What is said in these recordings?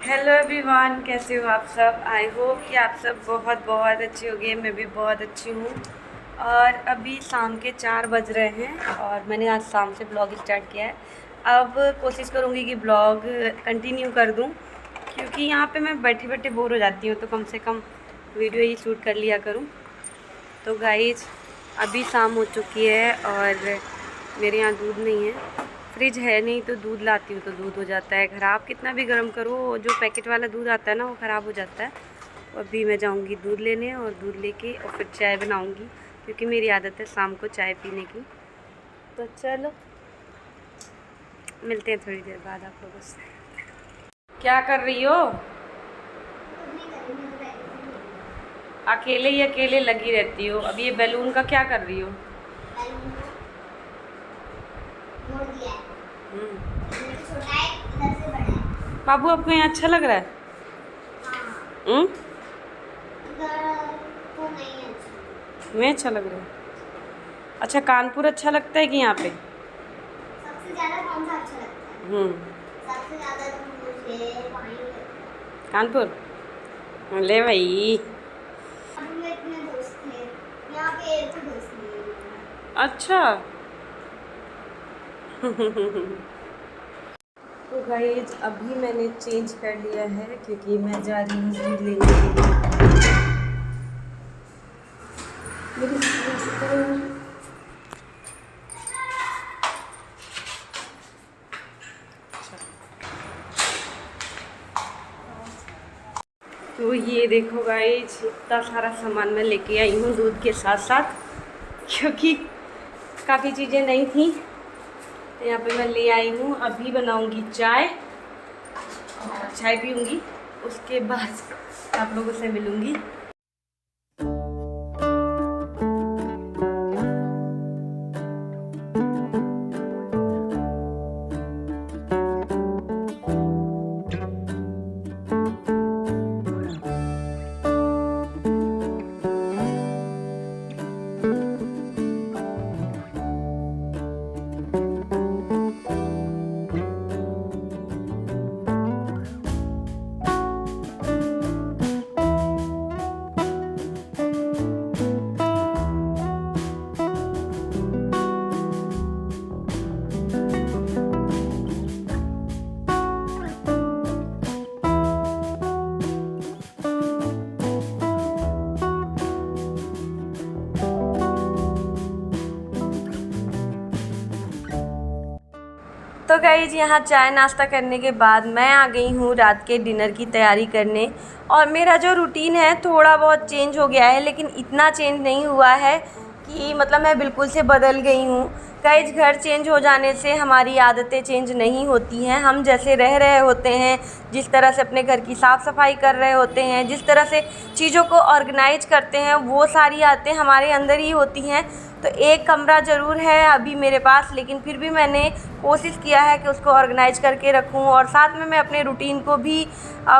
Hello everyone, कैसे हो आप सब। आई होप कि आप सब बहुत बहुत अच्छे होंगे। मैं भी बहुत अच्छी हूँ। और अभी शाम के 4 बज रहे हैं और मैंने आज शाम से ब्लॉग स्टार्ट किया है। अब कोशिश करूँगी कि ब्लॉग कंटिन्यू कर दूँ, क्योंकि यहाँ पे मैं बैठे बैठे बोर हो जाती हूँ, तो कम से कम वीडियो ही शूट कर लिया करूँ। तो गाइज अभी शाम हो चुकी है और मेरे यहाँ दूध नहीं है, फ्रिज है नहीं, तो दूध लाती हूँ तो दूध हो जाता है ख़राब। कितना भी गर्म करो, जो पैकेट वाला दूध आता है ना, वो ख़राब हो जाता है। तो अभी मैं जाऊँगी दूध लेने और दूध लेके और फिर चाय बनाऊँगी, क्योंकि मेरी आदत है शाम को चाय पीने की। तो चलो मिलते हैं थोड़ी देर बाद आप लोगों से। क्या कर रही हो? अकेले ही अकेले लगी रहती हो। अब ये बैलून का क्या कर रही हो? बाबू, आपको यहाँ अच्छा लग रहा है? मैं अच्छा लग रहा है। अच्छा, कानपुर अच्छा लगता है कि यहाँ पे? सबसे ज्यादा कौन सा अच्छा लगता है? सबसे ज्यादा तो मुझे कानपुर। ले भाई। में इतने दोस्त थे, यहाँ पे एक भी दोस्त नहीं है। अच्छा। तो गाइस अभी मैंने चेंज कर लिया है, क्योंकि मैं जा रही हूँ दूध लेने के लिए। मेरी सिस्टर तो ये देखो गाइस, इतना सारा सामान मैं लेके आई हूँ दूध के साथ साथ, क्योंकि काफ़ी चीज़ें नहीं थी। तो यहाँ पे मैं ले आई हूँ। अभी बनाऊँगी चाय और चाय पीऊँगी, उसके बाद आप लोगों से मिलूँगी। तो गाइज यहाँ चाय नाश्ता करने के बाद मैं आ गई हूँ रात के डिनर की तैयारी करने। और मेरा जो रूटीन है थोड़ा बहुत चेंज हो गया है, लेकिन इतना चेंज नहीं हुआ है कि मतलब मैं बिल्कुल से बदल गई हूँ। गाइज घर चेंज हो जाने से हमारी आदतें चेंज नहीं होती हैं। हम जैसे रह रहे होते हैं, जिस तरह से अपने घर की साफ़ सफाई कर रहे होते हैं, जिस तरह से चीज़ों को ऑर्गेनाइज करते हैं, वो सारी आदतें हमारे अंदर ही होती हैं। तो एक कमरा ज़रूर है अभी मेरे पास, लेकिन फिर भी मैंने कोशिश किया है कि उसको ऑर्गेनाइज करके रखूं, और साथ में मैं अपने रूटीन को भी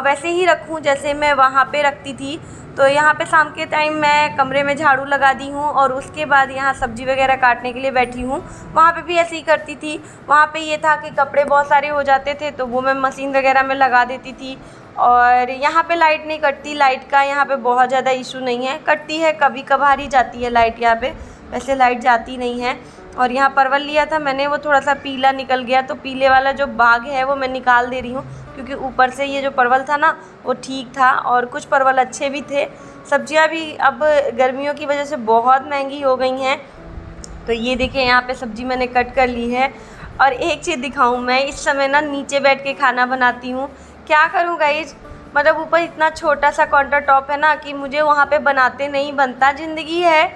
वैसे ही रखूं जैसे मैं वहाँ पे रखती थी। तो यहाँ पे शाम के टाइम मैं कमरे में झाड़ू लगा दी हूँ और उसके बाद यहाँ सब्ज़ी वगैरह काटने के लिए बैठी हूँ। वहाँ पे भी ऐसे ही करती थी। वहाँ पे ये था कि कपड़े बहुत सारे हो जाते थे, तो वो मैं मशीन वगैरह में लगा देती थी। और यहाँ पे लाइट नहीं कटती, लाइट का यहाँ पे बहुत ज़्यादा इशू नहीं है। कटती है कभी कभार ही जाती है लाइट यहाँ पे, वैसे लाइट जाती नहीं है। और यहाँ परवल लिया था मैंने, वो थोड़ा सा पीला निकल गया, तो पीले वाला जो भाग है वो मैं निकाल दे रही हूँ, क्योंकि ऊपर से ये जो परवल था ना वो ठीक था और कुछ परवल अच्छे भी थे। सब्जियाँ भी अब गर्मियों की वजह से बहुत महंगी हो गई हैं। तो ये देखिए यहाँ पे सब्ज़ी मैंने कट कर ली है। और एक चीज़ दिखाऊँ, मैं इस समय ना नीचे बैठ के खाना बनाती हूँ। क्या करूँ गाइज, मतलब ऊपर इतना छोटा सा काउंटर टॉप है ना कि मुझे वहाँ पे बनाते नहीं बनता। ज़िंदगी है,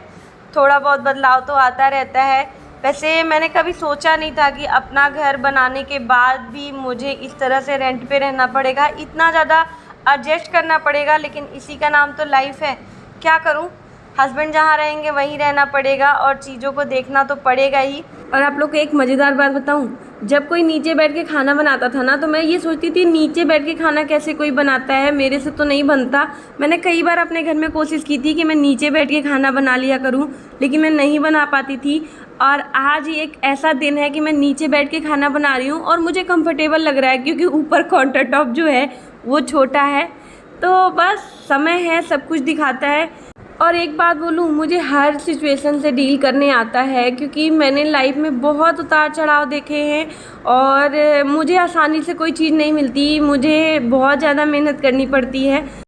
थोड़ा बहुत बदलाव तो आता रहता है। वैसे मैंने कभी सोचा नहीं था कि अपना घर बनाने के बाद भी मुझे इस तरह से रेंट पे रहना पड़ेगा, इतना ज़्यादा एडजस्ट करना पड़ेगा, लेकिन इसी का नाम तो लाइफ है। क्या करूं, हस्बैंड जहाँ रहेंगे वहीं रहना पड़ेगा और चीज़ों को देखना तो पड़ेगा ही। और आप लोग को एक मज़ेदार बात बताऊं, जब कोई नीचे बैठ के खाना बनाता था ना, तो मैं ये सोचती थी नीचे बैठ के खाना कैसे कोई बनाता है, मेरे से तो नहीं बनता। मैंने कई बार अपने घर में कोशिश की थी कि मैं नीचे बैठ के खाना बना लिया करूं, लेकिन मैं नहीं बना पाती थी। और आज एक ऐसा दिन है कि मैं नीचे बैठ के खाना बना रही हूँ और मुझे कंफर्टेबल लग रहा है, क्योंकि ऊपर काउंटर टॉप जो है वो छोटा है। तो बस समय है, सब कुछ दिखाता है। और एक बात बोलूँ, मुझे हर सिचुएशन से डील करने आता है, क्योंकि मैंने लाइफ में बहुत उतार चढ़ाव देखे हैं और मुझे आसानी से कोई चीज़ नहीं मिलती, मुझे बहुत ज़्यादा मेहनत करनी पड़ती है।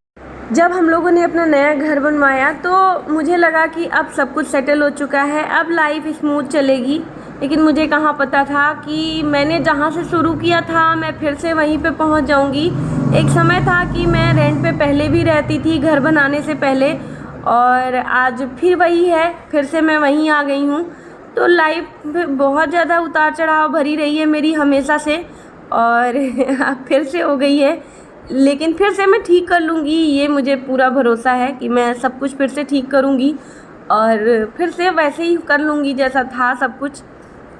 जब हम लोगों ने अपना नया घर बनवाया तो मुझे लगा कि अब सब कुछ सेटल हो चुका है, अब लाइफ स्मूथ चलेगी। लेकिन मुझे कहाँ पता था कि मैंने जहाँ से शुरू किया था मैं फिर से वहीं पे पहुँच जाऊँगी। एक समय था कि मैं रेंट पे पहले भी रहती थी घर बनाने से पहले, और आज फिर वही है, फिर से मैं वहीं आ गई हूँ। तो लाइफ बहुत ज़्यादा उतार चढ़ाव भरी रही है मेरी हमेशा से, और अब फिर से हो गई है। लेकिन फिर से मैं ठीक कर लूँगी, ये मुझे पूरा भरोसा है कि मैं सब कुछ फिर से ठीक करूँगी और फिर से वैसे ही कर लूँगी जैसा था सब कुछ।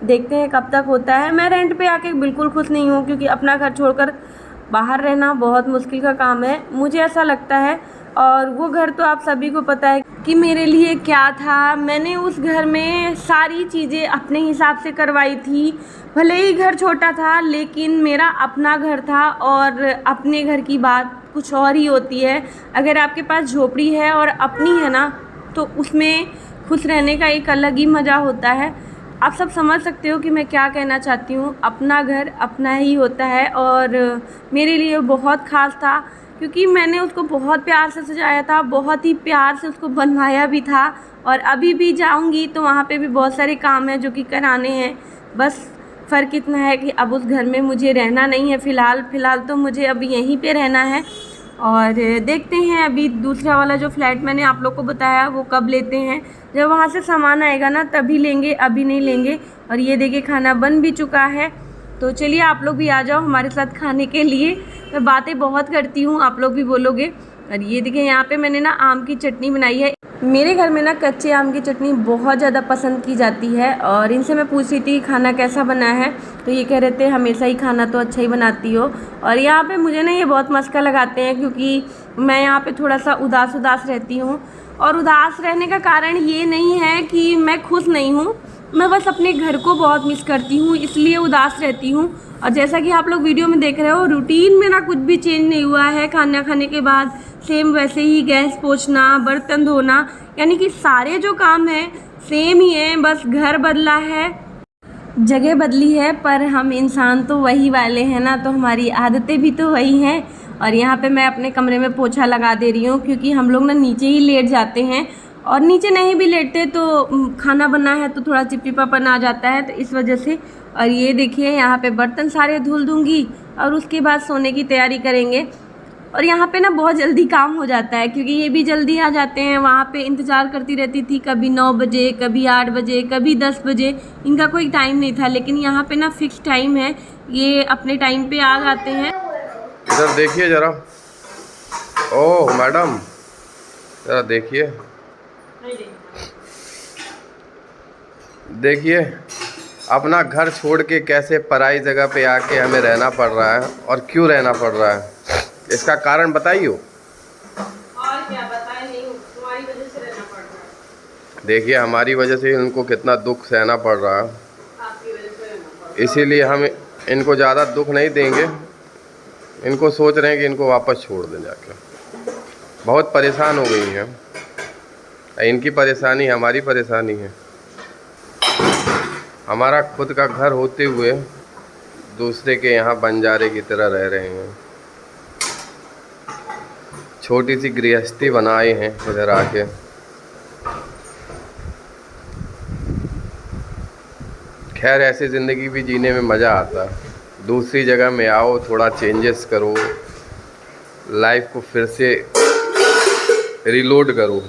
देखते हैं कब तक होता है। मैं रेंट पे आके बिल्कुल खुश नहीं हूँ, क्योंकि अपना घर छोड़कर बाहर रहना बहुत मुश्किल का काम है, मुझे ऐसा लगता है। और वो घर तो आप सभी को पता है कि मेरे लिए क्या था। मैंने उस घर में सारी चीज़ें अपने हिसाब से करवाई थी। भले ही घर छोटा था, लेकिन मेरा अपना घर था, और अपने घर की बात कुछ और ही होती है। अगर आपके पास झोपड़ी है और अपनी है ना, तो उसमें खुश रहने का एक अलग ही मज़ा होता है। आप सब समझ सकते हो कि मैं क्या कहना चाहती हूँ। अपना घर अपना ही होता है, और मेरे लिए बहुत ख़ास था, क्योंकि मैंने उसको बहुत प्यार से सजाया था, बहुत ही प्यार से उसको बनवाया भी था। और अभी भी जाऊंगी तो वहाँ पे भी बहुत सारे काम हैं जो कि कराने हैं। बस फ़र्क इतना है कि अब उस घर में मुझे रहना नहीं है फ़िलहाल तो मुझे अभी यहीं पे रहना है। और देखते हैं अभी दूसरा वाला जो फ्लैट मैंने आप लोग को बताया वो कब लेते हैं। जब वहाँ से सामान आएगा ना तभी लेंगे, अभी नहीं लेंगे। और ये देखिए खाना बन भी चुका है, तो चलिए आप लोग भी आ जाओ हमारे साथ खाने के लिए। मैं बातें बहुत करती हूँ, आप लोग भी बोलोगे। और ये देखिए यहाँ पे मैंने ना आम की चटनी बनाई है। मेरे घर में ना कच्चे आम की चटनी बहुत ज़्यादा पसंद की जाती है, और इनसे मैं पूछ रही थी खाना कैसा बना है, तो ये कह रहे थे हमेशा ही खाना तो अच्छा ही बनाती हो। और यहाँ पे मुझे ना ये बहुत मस्का लगाते हैं, क्योंकि मैं यहाँ पे थोड़ा सा उदास रहती हूँ। और उदास रहने का कारण ये नहीं है कि मैं खुश नहीं हूँ, मैं बस अपने घर को बहुत मिस करती हूँ, इसलिए उदास रहती हूँ। और जैसा कि आप लोग वीडियो में देख रहे हो, रूटीन मेरा कुछ भी चेंज नहीं हुआ है। खाना खाने के बाद सेम वैसे ही गैस पोंछना, बर्तन धोना, यानी कि सारे जो काम हैं सेम ही हैं, बस घर बदला है, जगह बदली है, पर हम इंसान तो वही वाले हैं ना, तो हमारी आदतें भी तो वही हैं। और यहाँ पे मैं अपने कमरे में पोछा लगा दे रही हूँ, क्योंकि हम लोग ना नीचे ही लेट जाते हैं, और नीचे नहीं भी लेटते तो खाना बना है तो थोड़ा चिपचिपापन आ जाता है, तो इस वजह से। और ये देखिए यहाँ पे बर्तन सारे धुल दूँगी और उसके बाद सोने की तैयारी करेंगे। और यहाँ पे ना बहुत जल्दी काम हो जाता है, क्योंकि ये भी जल्दी आ जाते हैं। वहाँ पे इंतज़ार करती रहती थी, कभी 9 बजे, कभी 8 बजे, कभी 10 बजे, इनका कोई टाइम नहीं था। लेकिन यहाँ पे ना फिक्स टाइम है, ये अपने टाइम पे आ जाते हैं। इधर देखिए ज़रा। ओह मैडम, ज़रा देखिए, देखिए अपना घर छोड़ के कैसे पराई जगह पे आके हमें रहना पड़ रहा है, और क्यों रहना पड़ रहा है, इसका कारण बताइए। और क्या बताएं, नहीं तुम्हारी वजह से रहना पड़ रहा है। देखिए हमारी वजह से इनको कितना दुख सहना पड़ रहा है, आपकी वजह से रहना पड़ रहा है। इसीलिए हम इनको ज़्यादा दुख नहीं देंगे। इनको सोच रहे हैं कि इनको वापस छोड़ दें जाके। बहुत परेशान हो गई हैं, इनकी परेशानी हमारी परेशानी है। हमारा खुद का घर होते हुए दूसरे के यहाँ बंजारे की तरह रह रहे हैं। छोटी सी गृहस्थी बनाए हैं इधर आके। खैर ऐसी ज़िंदगी भी जीने में मज़ा आता है। दूसरी जगह में आओ, थोड़ा चेंजेस करो, लाइफ को फिर से रिलोड करो।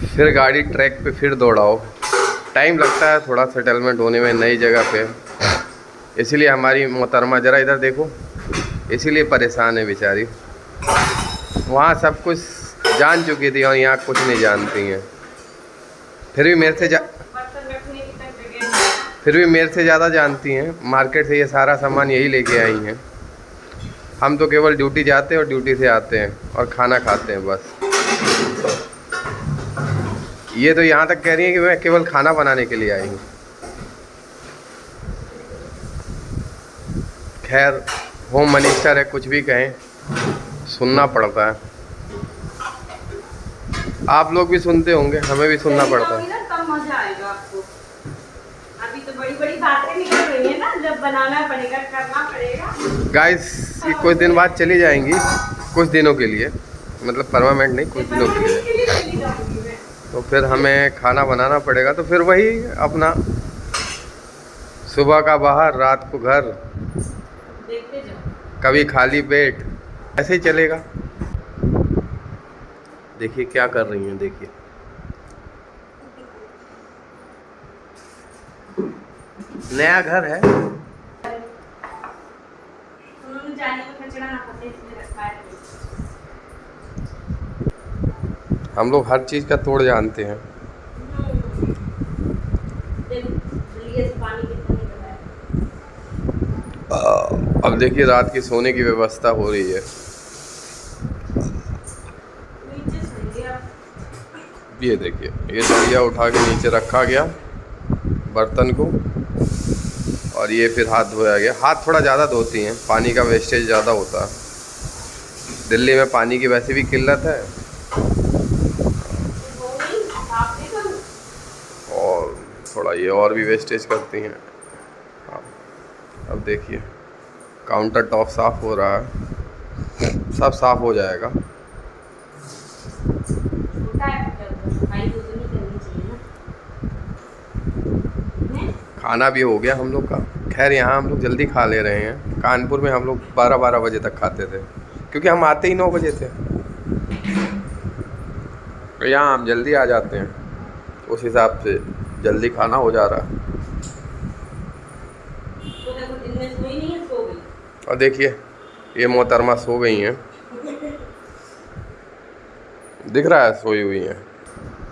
फिर गाड़ी ट्रैक पे फिर दौड़ाओ। टाइम लगता है थोड़ा सेटलमेंट होने में नई जगह पे, इसीलिए हमारी मोहतरमा ज़रा इधर देखो, इसीलिए परेशान है बेचारी। वहाँ सब कुछ जान चुकी थी और यहाँ कुछ नहीं जानती हैं। फिर भी मेरे से ज़्यादा जानती हैं। मार्केट से ये सारा सामान यही लेके आई हैं। हम तो केवल ड्यूटी जाते हैं और ड्यूटी से आते हैं और खाना खाते हैं बस। ये तो यहाँ तक कह रही है कि मैं केवल खाना बनाने के लिए आई हूँ। खैर होम मिनिस्टर है, कुछ भी कहें सुनना पड़ता है। आप लोग भी सुनते होंगे, हमें भी सुनना पड़ता है। तब मजा आएगा आपको। अभी तो बड़ी बड़ी बातें निकल रही है ना, जब बनाना पड़ेगा, करना पड़ेगा। गाइस ये कुछ दिन बाद चली जाएंगी, कुछ दिनों के लिए, मतलब परमानेंट नहीं, कुछ दिनों के लिए। चली जाऊंगी मैं। तो फिर हमें खाना बनाना पड़ेगा, तो फिर वही अपना सुबह का बाहर, रात को घर, देखते जाओ। कभी खाली पेट, ऐसे ही चलेगा। देखिए क्या कर रही हैं, देखिए नया घर है, उन्होंने जाने में कचरा ना फंसे इसलिए रखा है। हम लोग हर चीज़ का तोड़ जानते हैं। अब देखिए रात की सोने की व्यवस्था हो रही है। ये देखिए ये सरिया उठा के नीचे रखा गया बर्तन को, और ये फिर हाथ धोया गया। हाथ थोड़ा ज़्यादा धोती हैं, पानी का वेस्टेज ज़्यादा होता है। दिल्ली में पानी की वैसे भी किल्लत है, और थोड़ा ये और भी वेस्टेज करती हैं। अब देखिए काउंटर टॉप साफ़ हो रहा है, सब साफ़ हो जाएगा। खाना भी हो गया हम लोग का। खैर यहाँ हम लोग जल्दी खा ले रहे हैं। कानपुर में हम लोग 12-12 बजे तक खाते थे, क्योंकि हम आते ही 9 बजे थे। तो यहाँ हम जल्दी आ जाते हैं, उस हिसाब से जल्दी खाना हो जा रहा है। और देखिए ये मोहतरमा सो गई हैं, दिख रहा है सोई हुई हैं।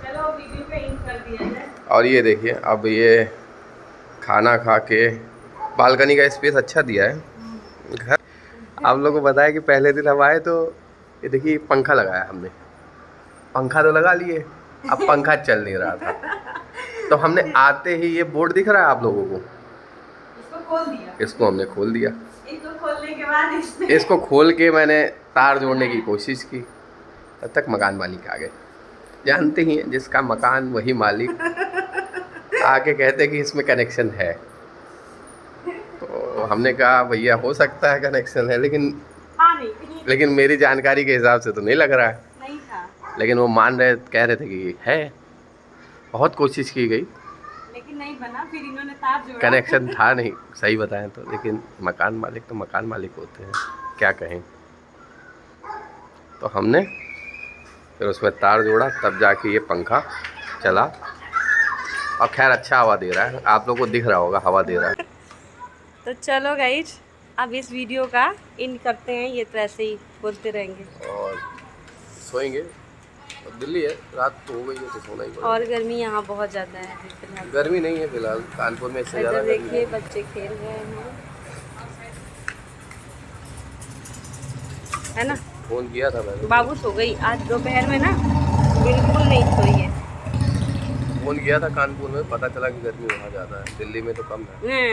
चलो वीडियो पे एंड कर दिया जाए। और ये देखिए अब ये खाना खा के, बालकनी का स्पेस अच्छा दिया है घर। आप लोगों को बताया कि पहले दिन हम आए तो ये देखिए पंखा लगाया हमने, पंखा तो लगा लिए, अब पंखा चल नहीं रहा था। तो हमने आते ही, ये बोर्ड दिख रहा है आप लोगों को, इसको खोल दिया, इसको हमने खोल दिया। इसको खोलने के बाद इसको खोल के मैंने तार जोड़ने की कोशिश की, तब तक मकान मालिक आ गए। जानते ही हैं जिसका मकान वही मालिक, आके कहते कि इसमें कनेक्शन है। तो हमने कहा भैया हो सकता है कनेक्शन है, लेकिन मेरी जानकारी के हिसाब से तो नहीं लग रहा है। नहीं था, लेकिन वो कह रहे थे कि है। बहुत कोशिश की गई लेकिन नहीं बना। फिर इन्होंने तार जोड़ा, कनेक्शन था नहीं, सही बताएं तो। लेकिन मकान मालिक तो मकान मालिक होते हैं, क्या कहें। तो हमने फिर उसमें तार जोड़ा, तब जाके ये पंखा चला। और खैर अच्छा हवा दे रहा है, आप लोगों को दिख रहा होगा हवा दे रहा है। तो चलो गाइज अब इस वीडियो का इन करते हैं। ये तो ऐसे ही बोलते रहेंगे और सोएंगे। दिल्ली है, रात तो हो गई है तो सोना ही पड़ेगा। और गर्मी यहाँ बहुत ज़्यादा है फिलहाल। गर्मी नहीं है फिलहाल, कानपुर में इससे ज़्यादा गर्मी देखिए है। बच्चे खेल रहे हैं, है ना। फ़ोन किया था मैंने, बाबू सो गई आज दोपहर में ना, बिल्कुल नहीं सोई है। फ़ोन किया था कानपुर में, पता चला कि गर्मी वहाँ ज़्यादा है, दिल्ली में तो कम है।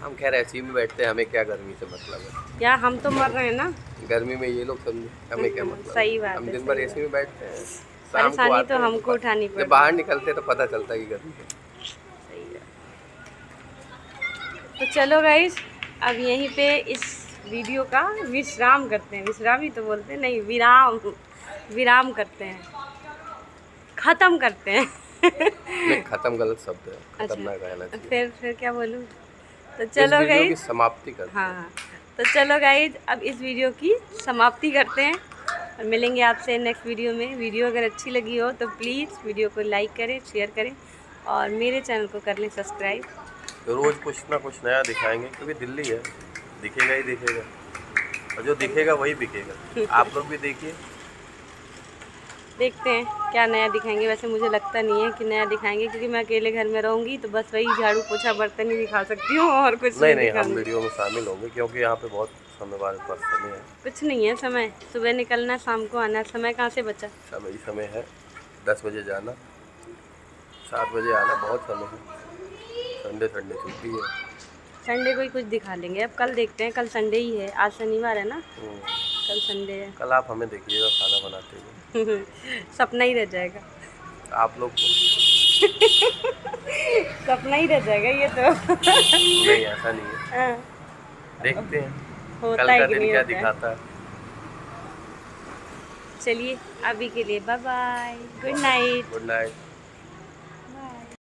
हम खैर ऐसे ही में बैठते हैं, हमें क्या गर्मी से मतलब है। क्या हम तो मर रहे हैं ना गर्मी में, ये लोग समझे हमें क्या मतलब। सही बात हम है, दिन भर सही एसी में बैठते हैं, शाम को परेशानी आते तो हैं, हमको उठानी जब पड़ती बाहर निकलते हैं तो पता चलता है कि गर्मी है। सही है। तो चलो गाइस अब यहीं पे इस वीडियो का विश्राम करते हैं। विश्राम ही तो बोलते हैं, नहीं विराम करते हैं, ख़त्म करते हैं। नहीं, खत्म गलत शब्द है, अच्छा, खतरनाक रहना चाहिए। फिर क्या बोलूँ। तो इस चलो वीडियो की गाइस, समाप्ति करते हैं। हाँ तो चलो गाइज अब इस वीडियो की समाप्ति करते हैं और मिलेंगे आपसे नेक्स्ट वीडियो में। वीडियो अगर अच्छी लगी हो तो प्लीज़ वीडियो को लाइक करें, शेयर करें और मेरे चैनल को कर लें सब्सक्राइब। तो रोज़ कुछ ना कुछ नया दिखाएंगे, क्योंकि दिल्ली है, दिखेगा ही दिखेगा, और जो दिखेगा वही बिकेगा। आप लोग भी देखिए, देखते हैं क्या नया दिखाएंगे। वैसे मुझे लगता नहीं है कि नया दिखाएंगे, क्योंकि मैं अकेले घर में रहूँगी तो बस वही झाड़ू पोछा बर्तन ही दिखा सकती हूँ और कुछ नहीं हम वीडियो में शामिल होंगे, क्योंकि यहाँ पे बहुत समय हमारे पास समय है। कुछ नहीं है समय, सुबह निकलना शाम को आना, समय कहाँ से बचा। समय है 10 बजे जाना, 7 बजे आना, बहुत समय है। संडे छुट्टी है। संडे को ही कुछ दिखा लेंगे, अब कल देखते हैं, कल संडे ही है, आज शनिवार है ना, कल संडे है। कल आप हमें देखिएगा खाना बनाते हुए, सपना ही रह जाएगा, आप लोग को। सपना ही रह जाएगा ये तो। नहीं ऐसा नहीं है, हाँ, देखते हैं होता कल है का कि दिन नहीं क्या होता है। दिखाता है। चलिए अभी के लिए bye bye, good night. Good night.